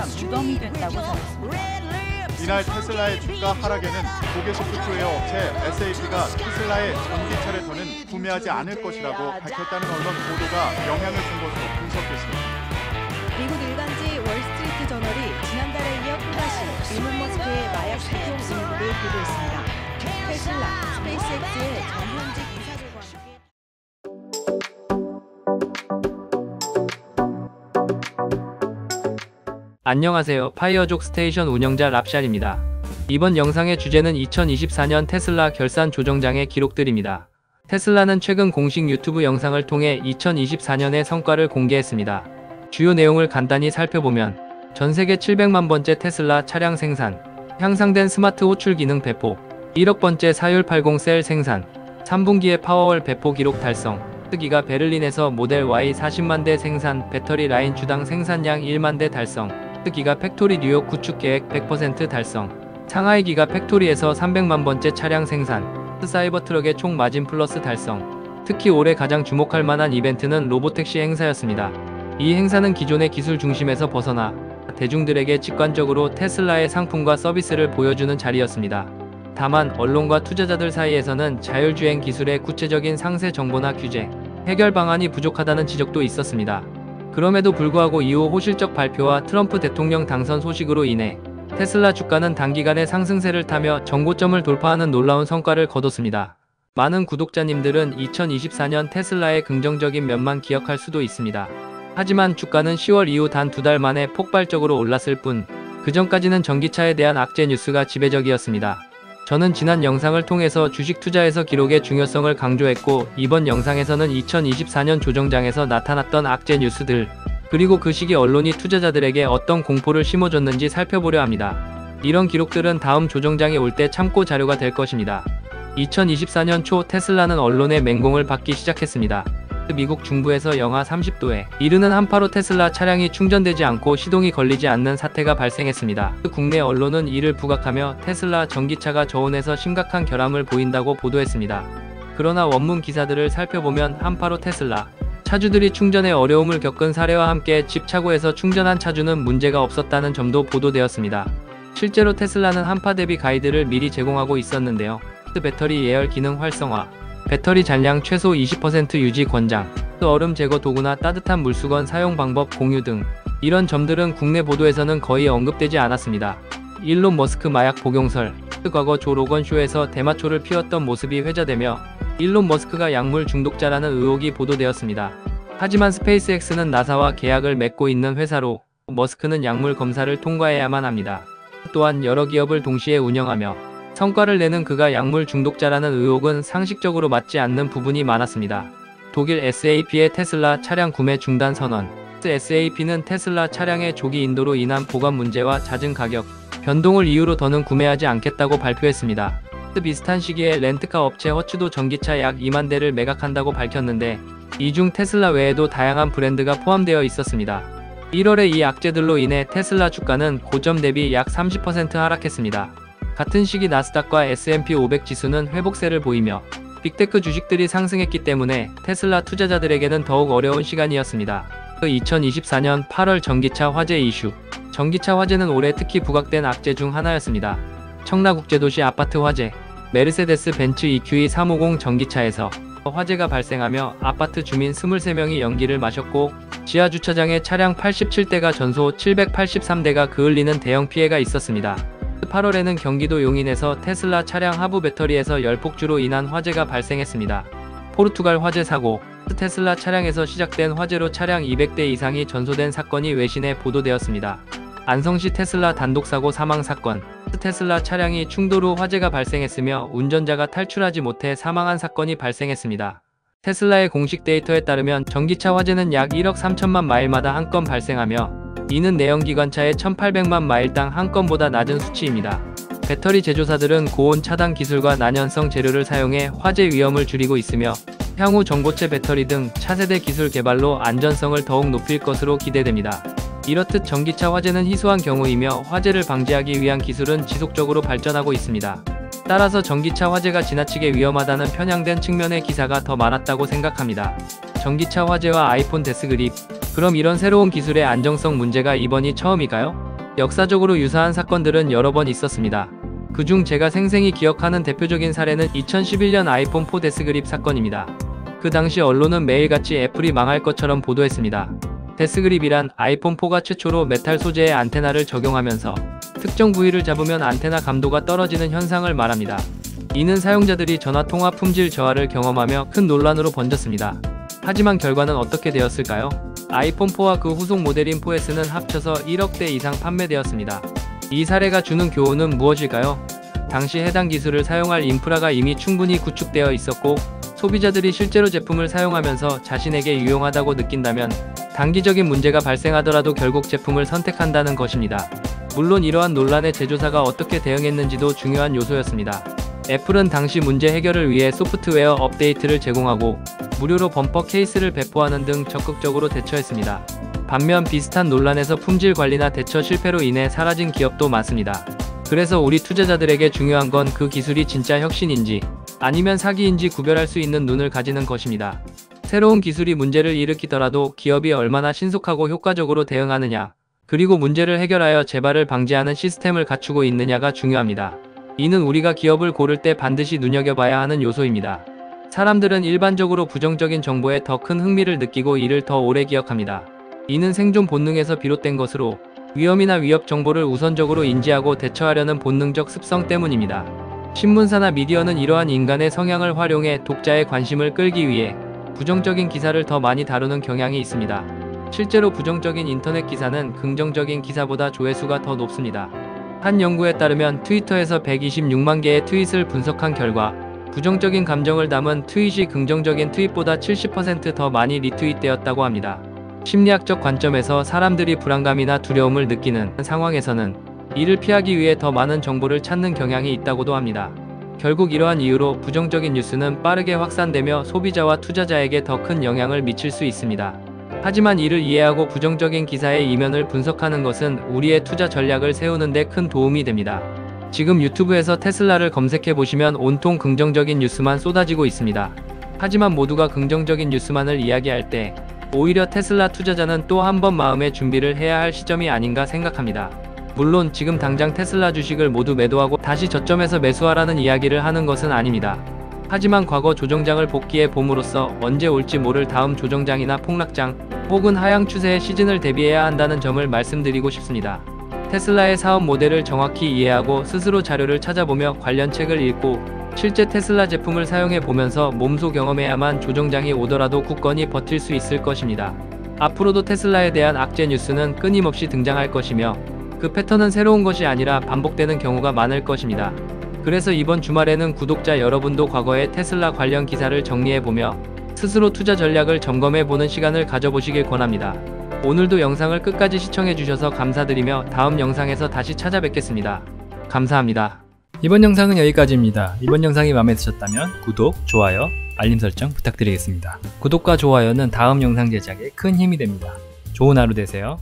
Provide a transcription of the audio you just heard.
무덤이 됐다고 전했습니다. 이날 테슬라의 주가 하락에는 고개 소프트웨어 업체 SAP가 테슬라의 전기차를 더는 구매하지 않을 것이라고 밝혔다는 언론 보도가 영향을 준 것으로 분석됐습니다. 미국 일간지 월스트리트 저널이 지난달에 이어 또다시 일론 머스크의 마약 유통 의혹을 보도했습니다. 테슬라, 스페이스X의 전현직 이사들과 함께 안녕하세요. 파이어족 스테이션 운영자 랍샬입니다. 이번 영상의 주제는 2024년 테슬라 결산 조정장의 기록들입니다. 테슬라는 최근 공식 유튜브 영상을 통해 2024년의 성과를 공개했습니다. 주요 내용을 간단히 살펴보면 전세계 700만 번째 테슬라 차량 생산, 향상된 스마트 호출 기능 배포, 1억 번째 사율 80 셀 생산, 3분기에 파워월 배포 기록 달성, 기가 베를린에서 모델 Y 40만 대 생산, 배터리 라인 주당 생산량 1만 대 달성, 기가 팩토리 뉴욕 구축 계획 100% 달성, 상하이 기가 팩토리에서 300만 번째 차량 생산, 사이버트럭의 총 마진 플러스 달성. 특히 올해 가장 주목할 만한 이벤트는 로보택시 행사였습니다. 이 행사는 기존의 기술 중심에서 벗어나 대중들에게 직관적으로 테슬라의 상품과 서비스를 보여주는 자리였습니다. 다만 언론과 투자자들 사이에서는 자율주행 기술의 구체적인 상세 정보나 규제, 해결 방안이 부족하다는 지적도 있었습니다. 그럼에도 불구하고 이후 호실적 발표와 트럼프 대통령 당선 소식으로 인해 테슬라 주가는 단기간에 상승세를 타며 정고점을 돌파하는 놀라운 성과를 거뒀습니다. 많은 구독자님들은 2024년 테슬라의 긍정적인 면만 기억할 수도 있습니다. 하지만 주가는 10월 이후 단 2달 만에 폭발적으로 올랐을 뿐 그전까지는 전기차에 대한 악재 뉴스가 지배적이었습니다. 저는 지난 영상을 통해서 주식 투자에서 기록의 중요성을 강조했고 이번 영상에서는 2024년 조정장에서 나타났던 악재 뉴스들 그리고 그 시기 언론이 투자자들에게 어떤 공포를 심어줬는지 살펴보려 합니다. 이런 기록들은 다음 조정장이 올 때 참고 자료가 될 것입니다. 2024년 초 테슬라는 언론의 맹공을 받기 시작했습니다. 미국 중부에서 영하 30도에 이르는 한파로 테슬라 차량이 충전되지 않고 시동이 걸리지 않는 사태가 발생했습니다. 국내 언론은 이를 부각하며 테슬라 전기차가 저온에서 심각한 결함을 보인다고 보도했습니다. 그러나 원문 기사들을 살펴보면 한파로 테슬라 차주들이 충전에 어려움을 겪은 사례와 함께 집 차고에서 충전한 차주는 문제가 없었다는 점도 보도되었습니다. 실제로 테슬라는 한파 대비 가이드를 미리 제공하고 있었는데요. 배터리 예열 기능 활성화, 배터리 잔량 최소 20% 유지 권장, 얼음 제거 도구나 따뜻한 물수건 사용 방법 공유 등 이런 점들은 국내 보도에서는 거의 언급되지 않았습니다. 일론 머스크 마약 복용설, 과거 조 로건 쇼에서 대마초를 피웠던 모습이 회자되며 일론 머스크가 약물 중독자라는 의혹이 보도되었습니다. 하지만 스페이스X는 나사와 계약을 맺고 있는 회사로 머스크는 약물 검사를 통과해야만 합니다. 또한 여러 기업을 동시에 운영하며 성과를 내는 그가 약물 중독자라는 의혹은 상식적으로 맞지 않는 부분이 많았습니다. 독일 SAP의 테슬라 차량 구매 중단 선언. SAP는 테슬라 차량의 조기 인도로 인한 보관 문제와 잦은 가격 변동을 이유로 더는 구매하지 않겠다고 발표했습니다. 비슷한 시기에 렌트카 업체 허츠도 전기차 약 2만 대를 매각한다고 밝혔는데 이 중 테슬라 외에도 다양한 브랜드가 포함되어 있었습니다. 1월에 이 악재들로 인해 테슬라 주가는 고점 대비 약 30% 하락했습니다. 같은 시기 나스닥과 S&P 500 지수는 회복세를 보이며 빅테크 주식들이 상승했기 때문에 테슬라 투자자들에게는 더욱 어려운 시간이었습니다. 2024년 8월 전기차 화재 이슈. 전기차 화재는 올해 특히 부각된 악재 중 하나였습니다. 청라국제도시 아파트 화재. 메르세데스 벤츠 EQE350 전기차에서 화재가 발생하며 아파트 주민 23명이 연기를 마셨고 지하 주차장에 차량 87대가 전소 783대가 그을리는 대형 피해가 있었습니다. 8월에는 경기도 용인에서 테슬라 차량 하부 배터리에서 열폭주로 인한 화재가 발생했습니다. 포르투갈 화재 사고. 테슬라 차량에서 시작된 화재로 차량 200대 이상이 전소된 사건이 외신에 보도되었습니다. 안성시 테슬라 단독사고 사망 사건. 테슬라 차량이 충돌 후 화재가 발생했으며 운전자가 탈출하지 못해 사망한 사건이 발생했습니다. 테슬라의 공식 데이터에 따르면 전기차 화재는 약 1억 3천만 마일마다 한 건 발생하며 이는 내연기관차의 1800만 마일당 한 건보다 낮은 수치입니다. 배터리 제조사들은 고온 차단 기술과 난연성 재료를 사용해 화재 위험을 줄이고 있으며 향후 전고체 배터리 등 차세대 기술 개발로 안전성을 더욱 높일 것으로 기대됩니다. 이렇듯 전기차 화재는 희소한 경우이며 화재를 방지하기 위한 기술은 지속적으로 발전하고 있습니다. 따라서 전기차 화재가 지나치게 위험하다는 편향된 측면의 기사가 더 많았다고 생각합니다. 전기차 화재와 아이폰 데스그립. 그럼 이런 새로운 기술의 안정성 문제가 이번이 처음일까요? 역사적으로 유사한 사건들은 여러 번 있었습니다. 그중 제가 생생히 기억하는 대표적인 사례는 2011년 아이폰 4 데스그립 사건입니다. 그 당시 언론은 매일같이 애플이 망할 것처럼 보도했습니다. 데스그립이란 아이폰 4가 최초로 메탈 소재의 안테나를 적용하면서 특정 부위를 잡으면 안테나 감도가 떨어지는 현상을 말합니다. 이는 사용자들이 전화통화 품질 저하를 경험하며 큰 논란으로 번졌습니다. 하지만 결과는 어떻게 되었을까요? 아이폰 4와 그 후속 모델인 4S는 합쳐서 1억 대 이상 판매되었습니다. 이 사례가 주는 교훈은 무엇일까요? 당시 해당 기술을 사용할 인프라가 이미 충분히 구축되어 있었고 소비자들이 실제로 제품을 사용하면서 자신에게 유용하다고 느낀다면 단기적인 문제가 발생하더라도 결국 제품을 선택한다는 것입니다. 물론 이러한 논란에 제조사가 어떻게 대응했는지도 중요한 요소였습니다. 애플은 당시 문제 해결을 위해 소프트웨어 업데이트를 제공하고 무료로 범퍼 케이스를 배포하는 등 적극적으로 대처했습니다. 반면 비슷한 논란에서 품질 관리나 대처 실패로 인해 사라진 기업도 많습니다. 그래서 우리 투자자들에게 중요한 건 그 기술이 진짜 혁신인지 아니면 사기인지 구별할 수 있는 눈을 가지는 것입니다. 새로운 기술이 문제를 일으키더라도 기업이 얼마나 신속하고 효과적으로 대응하느냐, 그리고 문제를 해결하여 재발을 방지하는 시스템을 갖추고 있느냐가 중요합니다. 이는 우리가 기업을 고를 때 반드시 눈여겨봐야 하는 요소입니다. 사람들은 일반적으로 부정적인 정보에 더 큰 흥미를 느끼고 이를 더 오래 기억합니다. 이는 생존 본능에서 비롯된 것으로 위험이나 위협 정보를 우선적으로 인지하고 대처하려는 본능적 습성 때문입니다. 신문사나 미디어는 이러한 인간의 성향을 활용해 독자의 관심을 끌기 위해 부정적인 기사를 더 많이 다루는 경향이 있습니다. 실제로 부정적인 인터넷 기사는 긍정적인 기사보다 조회수가 더 높습니다. 한 연구에 따르면 트위터에서 126만 개의 트윗을 분석한 결과 부정적인 감정을 담은 트윗이 긍정적인 트윗보다 70% 더 많이 리트윗되었다고 합니다. 심리학적 관점에서 사람들이 불안감이나 두려움을 느끼는 상황에서는 이를 피하기 위해 더 많은 정보를 찾는 경향이 있다고도 합니다. 결국 이러한 이유로 부정적인 뉴스는 빠르게 확산되며 소비자와 투자자에게 더 큰 영향을 미칠 수 있습니다. 하지만 이를 이해하고 부정적인 기사의 이면을 분석하는 것은 우리의 투자 전략을 세우는 데 큰 도움이 됩니다. 지금 유튜브에서 테슬라를 검색해 보시면 온통 긍정적인 뉴스만 쏟아지고 있습니다. 하지만 모두가 긍정적인 뉴스만을 이야기할 때 오히려 테슬라 투자자는 또 한 번 마음의 준비를 해야 할 시점이 아닌가 생각합니다. 물론 지금 당장 테슬라 주식을 모두 매도하고 다시 저점에서 매수하라는 이야기를 하는 것은 아닙니다. 하지만 과거 조정장을 복귀해 봄으로써 언제 올지 모를 다음 조정장이나 폭락장 혹은 하향 추세의 시즌을 대비해야 한다는 점을 말씀드리고 싶습니다. 테슬라의 사업 모델을 정확히 이해하고 스스로 자료를 찾아보며 관련 책을 읽고 실제 테슬라 제품을 사용해 보면서 몸소 경험해야만 조정장이 오더라도 굳건히 버틸 수 있을 것입니다. 앞으로도 테슬라에 대한 악재 뉴스는 끊임없이 등장할 것이며 그 패턴은 새로운 것이 아니라 반복되는 경우가 많을 것입니다. 그래서 이번 주말에는 구독자 여러분도 과거의 테슬라 관련 기사를 정리해보며 스스로 투자 전략을 점검해보는 시간을 가져보시길 권합니다. 오늘도 영상을 끝까지 시청해주셔서 감사드리며 다음 영상에서 다시 찾아뵙겠습니다. 감사합니다. 이번 영상은 여기까지입니다. 이번 영상이 마음에 드셨다면 구독, 좋아요, 알림 설정 부탁드리겠습니다. 구독과 좋아요는 다음 영상 제작에 큰 힘이 됩니다. 좋은 하루 되세요.